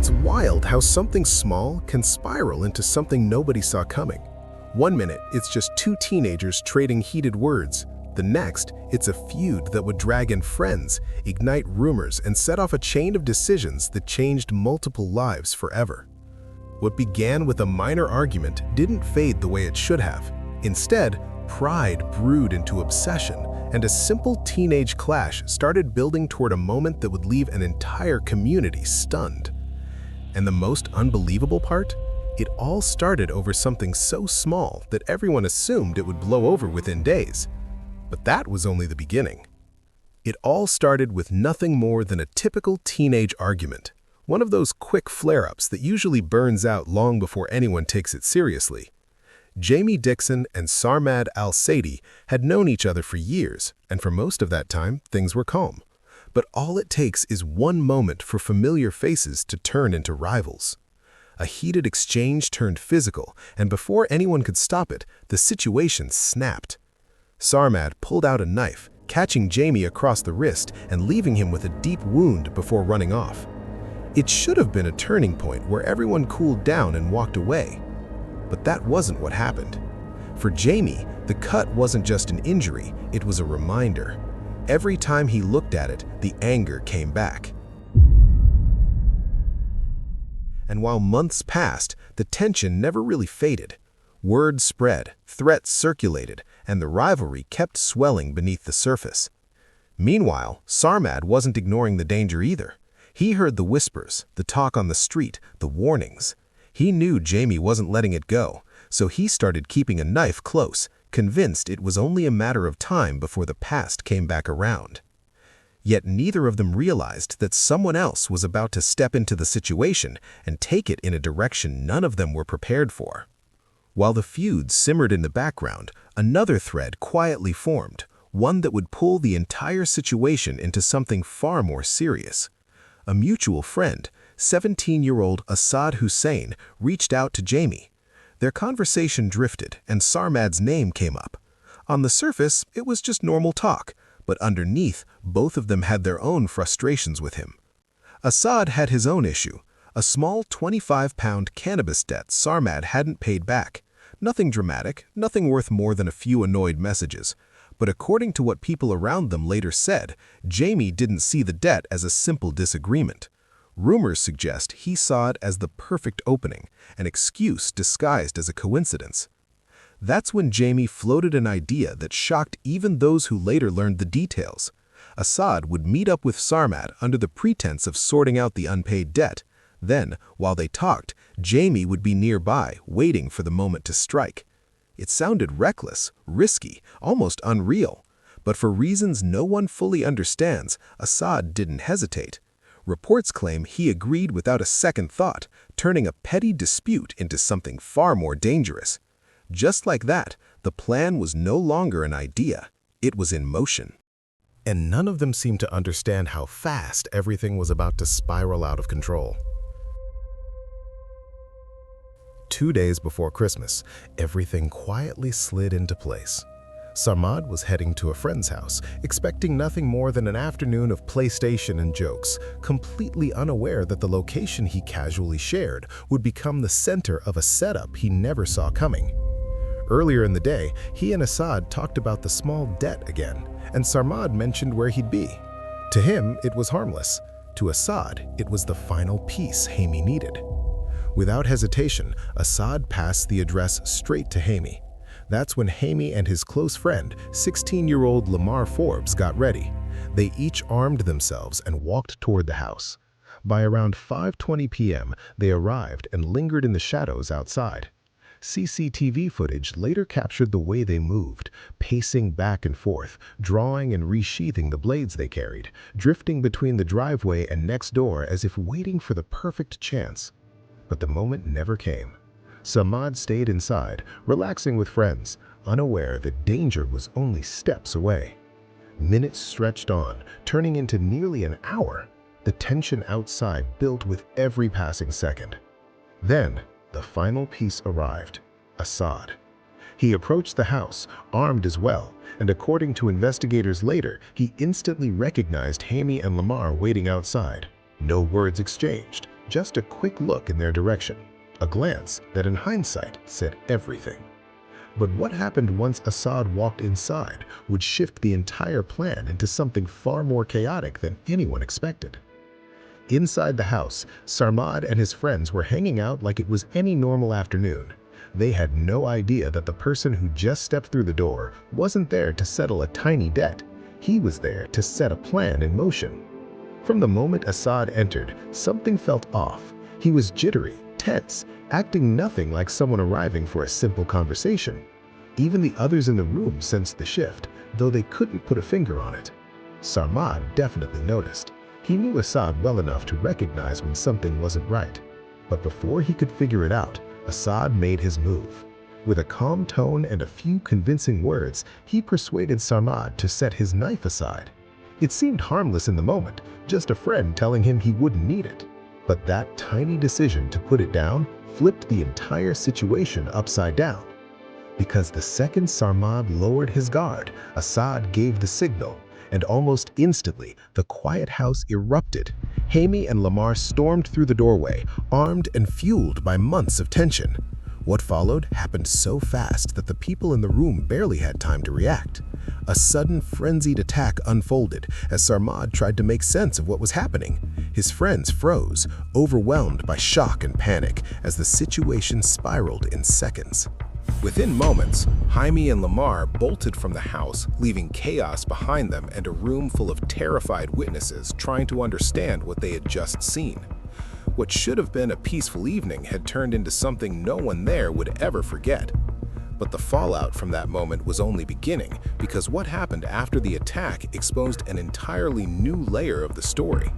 It's wild how something small can spiral into something nobody saw coming. One minute, it's just two teenagers trading heated words. The next, it's a feud that would drag in friends, ignite rumors, and set off a chain of decisions that changed multiple lives forever. What began with a minor argument didn't fade the way it should have. Instead, pride brewed into obsession, and a simple teenage clash started building toward a moment that would leave an entire community stunned. And the most unbelievable part? It all started over something so small that everyone assumed it would blow over within days. But that was only the beginning. It all started with nothing more than a typical teenage argument, one of those quick flare-ups that usually burns out long before anyone takes it seriously. Jamie Dixon and Sarmad Al-Saidi had known each other for years, and for most of that time, things were calm. But all it takes is one moment for familiar faces to turn into rivals. A heated exchange turned physical, and before anyone could stop it, the situation snapped. Sarmad pulled out a knife, catching Jamie across the wrist and leaving him with a deep wound before running off. It should have been a turning point where everyone cooled down and walked away. But that wasn't what happened. For Jamie, the cut wasn't just an injury, it was a reminder. Every time he looked at it, the anger came back. And while months passed, the tension never really faded. Word spread, threats circulated, and the rivalry kept swelling beneath the surface. Meanwhile, Sarmad wasn't ignoring the danger either. He heard the whispers, the talk on the street, the warnings. He knew Jamie wasn't letting it go, so he started keeping a knife close, convinced it was only a matter of time before the past came back around. Yet neither of them realized that someone else was about to step into the situation and take it in a direction none of them were prepared for. While the feud simmered in the background, another thread quietly formed, one that would pull the entire situation into something far more serious. A mutual friend, 17-year-old Asad Hussein, reached out to Jamie. Their conversation drifted, and Sarmad's name came up. On the surface, it was just normal talk, but underneath, both of them had their own frustrations with him. Asad had his own issue, a small 25-pound cannabis debt Sarmad hadn't paid back. Nothing dramatic, nothing worth more than a few annoyed messages. But according to what people around them later said, Jamie didn't see the debt as a simple disagreement. Rumors suggest he saw it as the perfect opening, an excuse disguised as a coincidence. That's when Jamie floated an idea that shocked even those who later learned the details. Asad would meet up with Sarmad under the pretense of sorting out the unpaid debt. Then, while they talked, Jamie would be nearby, waiting for the moment to strike. It sounded reckless, risky, almost unreal. But for reasons no one fully understands, Asad didn't hesitate. Reports claim he agreed without a second thought, turning a petty dispute into something far more dangerous. Just like that, the plan was no longer an idea, it was in motion. And none of them seemed to understand how fast everything was about to spiral out of control. 2 days before Christmas, everything quietly slid into place. Sarmad was heading to a friend's house, expecting nothing more than an afternoon of PlayStation and jokes, completely unaware that the location he casually shared would become the center of a setup he never saw coming. Earlier in the day, he and Asad talked about the small debt again, and Sarmad mentioned where he'd be. To him, it was harmless. To Asad, it was the final piece Hamie needed. Without hesitation, Asad passed the address straight to Hamie. That's when Hamie and his close friend, 16-year-old Lamar Forbes, got ready. They each armed themselves and walked toward the house. By around 5:20 p.m., they arrived and lingered in the shadows outside. CCTV footage later captured the way they moved, pacing back and forth, drawing and resheathing the blades they carried, drifting between the driveway and next door as if waiting for the perfect chance. But the moment never came. Sarmad stayed inside, relaxing with friends, unaware that danger was only steps away. Minutes stretched on, turning into nearly an hour. The tension outside built with every passing second. Then, the final piece arrived: Asad. He approached the house, armed as well, and according to investigators later, he instantly recognized Hamie and Lamar waiting outside. No words exchanged, Just a quick look in their direction, a glance that in hindsight said everything. But what happened once Assad walked inside would shift the entire plan into something far more chaotic than anyone expected. Inside the house, Sarmad and his friends were hanging out like it was any normal afternoon. They had no idea that the person who just stepped through the door wasn't there to settle a tiny debt. He was there to set a plan in motion. From the moment Assad entered, something felt off. He was jittery, tense, acting nothing like someone arriving for a simple conversation. Even the others in the room sensed the shift, though they couldn't put a finger on it. Sarmad definitely noticed. He knew Assad well enough to recognize when something wasn't right. But before he could figure it out, Assad made his move. With a calm tone and a few convincing words, he persuaded Sarmad to set his knife aside. It seemed harmless in the moment, just a friend telling him he wouldn't need it. But that tiny decision to put it down flipped the entire situation upside down. Because the second Sarmad lowered his guard, Assad gave the signal, and almost instantly, the quiet house erupted. Hammy and Lamar stormed through the doorway, armed and fueled by months of tension. What followed happened so fast that the people in the room barely had time to react. A sudden, frenzied attack unfolded as Sarmad tried to make sense of what was happening. His friends froze, overwhelmed by shock and panic as the situation spiraled in seconds. Within moments, Jaime and Lamar bolted from the house, leaving chaos behind them and a room full of terrified witnesses trying to understand what they had just seen. What should have been a peaceful evening had turned into something no one there would ever forget. But the fallout from that moment was only beginning, because what happened after the attack exposed an entirely new layer of the story.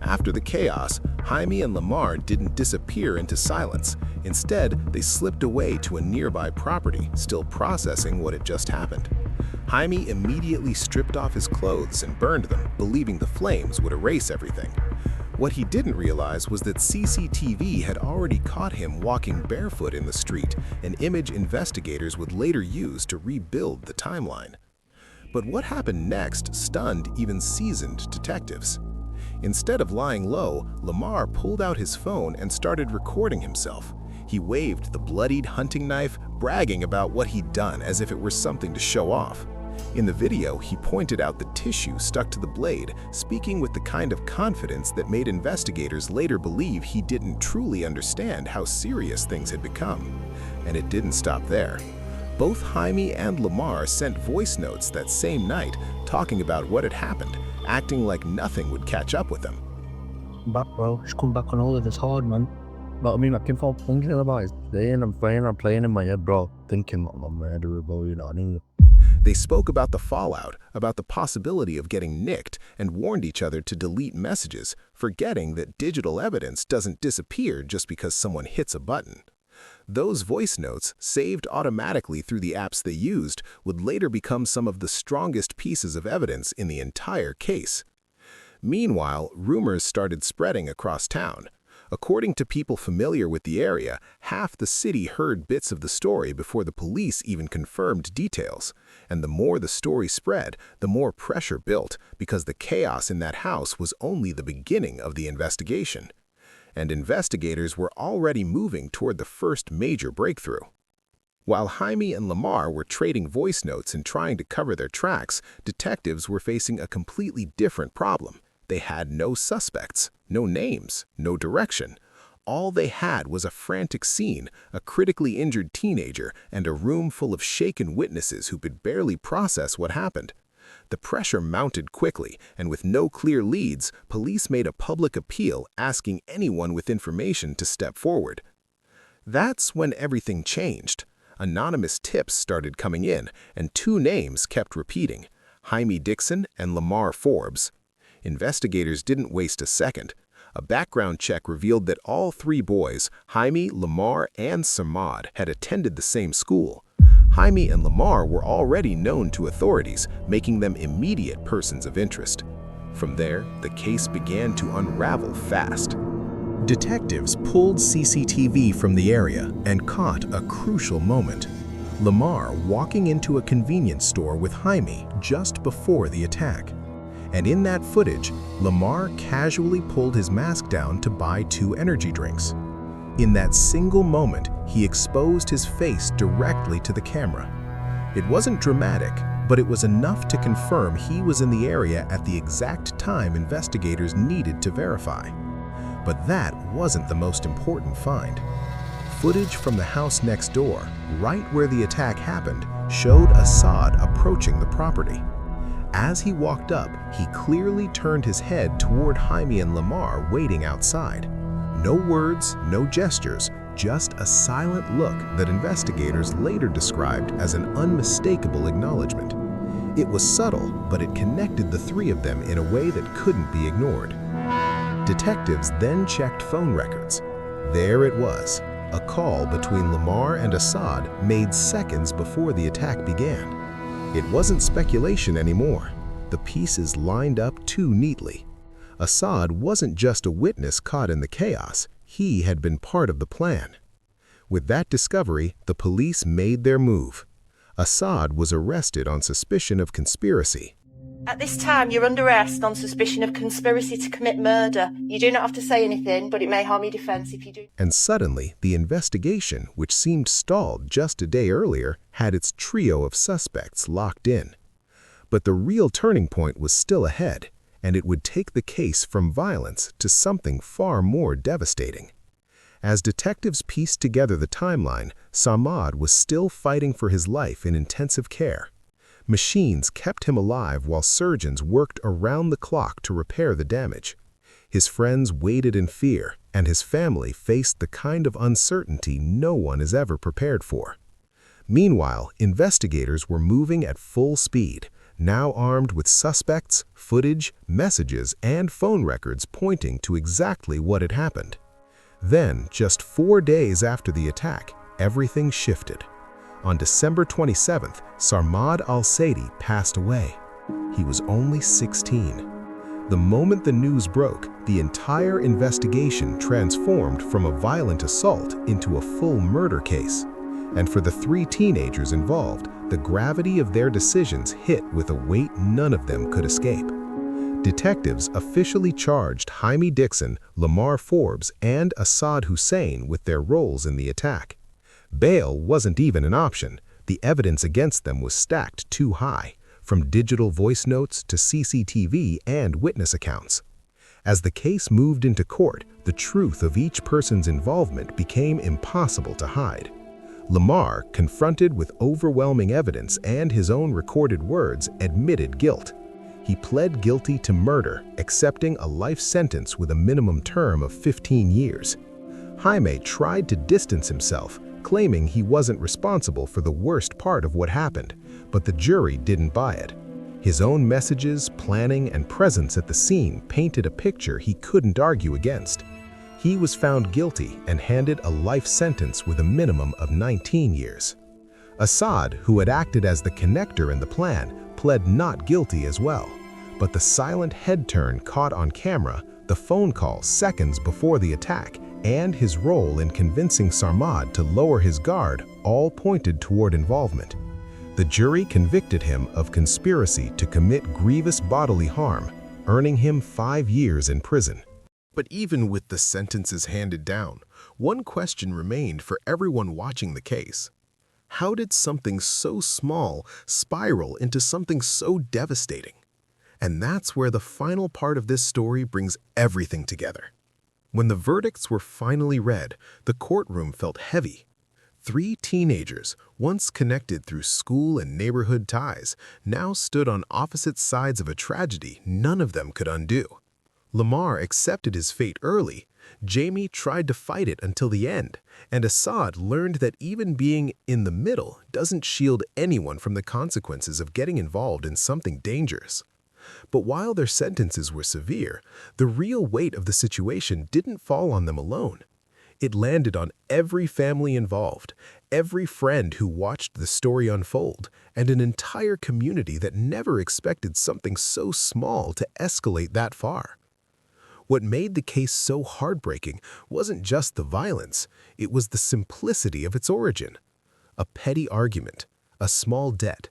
After the chaos, Jaime and Lamar didn't disappear into silence. Instead, they slipped away to a nearby property, still processing what had just happened. Jaime immediately stripped off his clothes and burned them, believing the flames would erase everything. What he didn't realize was that CCTV had already caught him walking barefoot in the street, an image investigators would later use to rebuild the timeline. But what happened next stunned even seasoned detectives. Instead of lying low, Lamar pulled out his phone and started recording himself. He waved the bloodied hunting knife, bragging about what he'd done as if it were something to show off. In the video, he pointed out the tissue stuck to the blade, speaking with the kind of confidence that made investigators later believe he didn't truly understand how serious things had become. And it didn't stop there. Both Jaime and Lamar sent voice notes that same night, talking about what had happened, acting like nothing would catch up with them. Back, bro. Just come back on all of this hard, man. But I mean, I keep on thinking about it. I'm playing in my head, bro. Thinking I'm a murderer, bro, you know what I mean? They spoke about the fallout, about the possibility of getting nicked, and warned each other to delete messages, forgetting that digital evidence doesn't disappear just because someone hits a button. Those voice notes, saved automatically through the apps they used, would later become some of the strongest pieces of evidence in the entire case. Meanwhile, rumors started spreading across town. According to people familiar with the area, half the city heard bits of the story before the police even confirmed details. And the more the story spread, the more pressure built, because the chaos in that house was only the beginning of the investigation. And investigators were already moving toward the first major breakthrough. While Jaime and Lamar were trading voice notes and trying to cover their tracks, detectives were facing a completely different problem. They had no suspects, no names, no direction. All they had was a frantic scene, a critically injured teenager, and a room full of shaken witnesses who could barely process what happened. The pressure mounted quickly, and with no clear leads, police made a public appeal asking anyone with information to step forward. That's when everything changed. Anonymous tips started coming in, and two names kept repeating: Jaime Dixon and Lamar Forbes. Investigators didn't waste a second. A background check revealed that all three boys, Jaime, Lamar, and Sarmad, had attended the same school. Jaime and Lamar were already known to authorities, making them immediate persons of interest. From there, the case began to unravel fast. Detectives pulled CCTV from the area and caught a crucial moment. Lamar walking into a convenience store with Jaime just before the attack. And in that footage, Lamar casually pulled his mask down to buy 2 energy drinks. In that single moment, he exposed his face directly to the camera. It wasn't dramatic, but it was enough to confirm he was in the area at the exact time investigators needed to verify. But that wasn't the most important find. Footage from the house next door, right where the attack happened, showed Assad approaching the property. As he walked up, he clearly turned his head toward Jaime and Lamar waiting outside. No words, no gestures, just a silent look that investigators later described as an unmistakable acknowledgement. It was subtle, but it connected the 3 of them in a way that couldn't be ignored. Detectives then checked phone records. There it was, a call between Lamar and Assad made seconds before the attack began. It wasn't speculation anymore. The pieces lined up too neatly. Assad wasn't just a witness caught in the chaos, he had been part of the plan. With that discovery, the police made their move. Assad was arrested on suspicion of conspiracy. At this time, you're under arrest on suspicion of conspiracy to commit murder. You do not have to say anything, but it may harm your defense if you do. And suddenly, the investigation, which seemed stalled just a day earlier, had its trio of suspects locked in. But the real turning point was still ahead, and it would take the case from violence to something far more devastating. As detectives pieced together the timeline, Sarmad was still fighting for his life in intensive care. Machines kept him alive while surgeons worked around the clock to repair the damage. His friends waited in fear, and his family faced the kind of uncertainty no one is ever prepared for. Meanwhile, investigators were moving at full speed, now armed with suspects, footage, messages, and phone records pointing to exactly what had happened. Then, just 4 days after the attack, everything shifted. On December 27th, Sarmad Al-Saidi passed away. He was only 16. The moment the news broke, the entire investigation transformed from a violent assault into a full murder case. And for the 3 teenagers involved, the gravity of their decisions hit with a weight none of them could escape. Detectives officially charged Jaime Dixon, Lamar Forbes, and Assad Hussein with their roles in the attack. Bail wasn't even an option. The evidence against them was stacked too high, from digital voice notes to CCTV and witness accounts. As the case moved into court, the truth of each person's involvement became impossible to hide. Lamar, confronted with overwhelming evidence and his own recorded words, admitted guilt. He pled guilty to murder, accepting a life sentence with a minimum term of 15 years. Jaime tried to distance himself, claiming he wasn't responsible for the worst part of what happened, but the jury didn't buy it. His own messages, planning, and presence at the scene painted a picture he couldn't argue against. He was found guilty and handed a life sentence with a minimum of 19 years. Assad, who had acted as the connector in the plan, pled not guilty as well. But the silent head turn caught on camera, the phone call seconds before the attack, and his role in convincing Sarmad to lower his guard all pointed toward involvement. The jury convicted him of conspiracy to commit grievous bodily harm, earning him 5 years in prison. But even with the sentences handed down, one question remained for everyone watching the case. How did something so small spiral into something so devastating? And that's where the final part of this story brings everything together. When the verdicts were finally read, the courtroom felt heavy. 3 teenagers, once connected through school and neighborhood ties, now stood on opposite sides of a tragedy none of them could undo. Lamar accepted his fate early, Jamie tried to fight it until the end, and Assad learned that even being in the middle doesn't shield anyone from the consequences of getting involved in something dangerous. But while their sentences were severe, the real weight of the situation didn't fall on them alone. It landed on every family involved, every friend who watched the story unfold, and an entire community that never expected something so small to escalate that far. What made the case so heartbreaking wasn't just the violence, it was the simplicity of its origin. A petty argument, a small debt,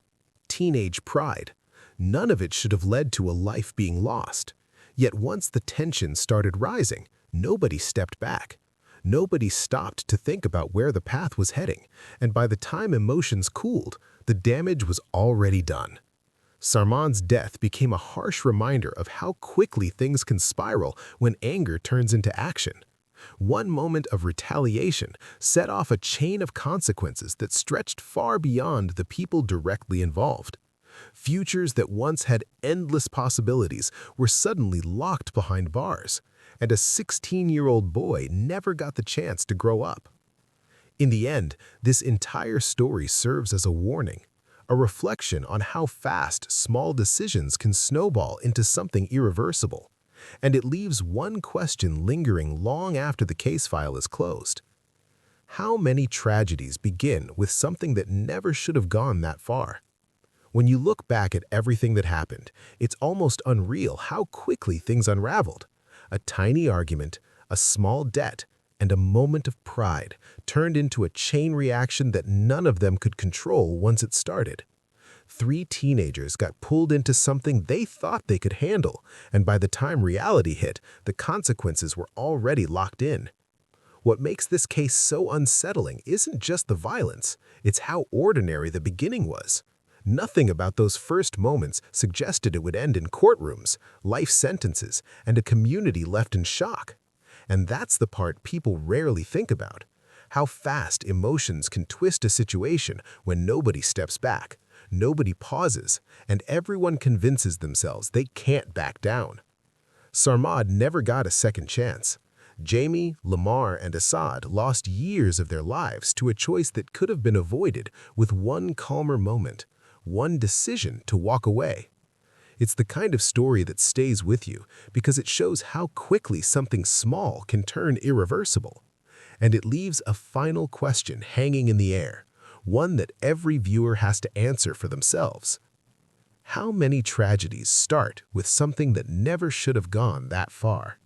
teenage pride. None of it should have led to a life being lost. Yet once the tension started rising, nobody stepped back. Nobody stopped to think about where the path was heading, and by the time emotions cooled, the damage was already done. Sarmad's death became a harsh reminder of how quickly things can spiral when anger turns into action. One moment of retaliation set off a chain of consequences that stretched far beyond the people directly involved. Futures that once had endless possibilities were suddenly locked behind bars, and a 16-year-old boy never got the chance to grow up. In the end, this entire story serves as a warning, a reflection on how fast small decisions can snowball into something irreversible, and it leaves one question lingering long after the case file is closed. How many tragedies begin with something that never should have gone that far? When you look back at everything that happened, it's almost unreal how quickly things unraveled. A tiny argument, a small debt, and a moment of pride turned into a chain reaction that none of them could control once it started. 3 teenagers got pulled into something they thought they could handle, and by the time reality hit, the consequences were already locked in. What makes this case so unsettling isn't just the violence, it's how ordinary the beginning was. Nothing about those first moments suggested it would end in courtrooms, life sentences, and a community left in shock. And that's the part people rarely think about. How fast emotions can twist a situation when nobody steps back, nobody pauses, and everyone convinces themselves they can't back down. Sarmad never got a second chance. Jamie, Lamar, and Assad lost years of their lives to a choice that could have been avoided with one calmer moment, one decision to walk away. It's the kind of story that stays with you because it shows how quickly something small can turn irreversible. And it leaves a final question hanging in the air, one that every viewer has to answer for themselves. How many tragedies start with something that never should have gone that far?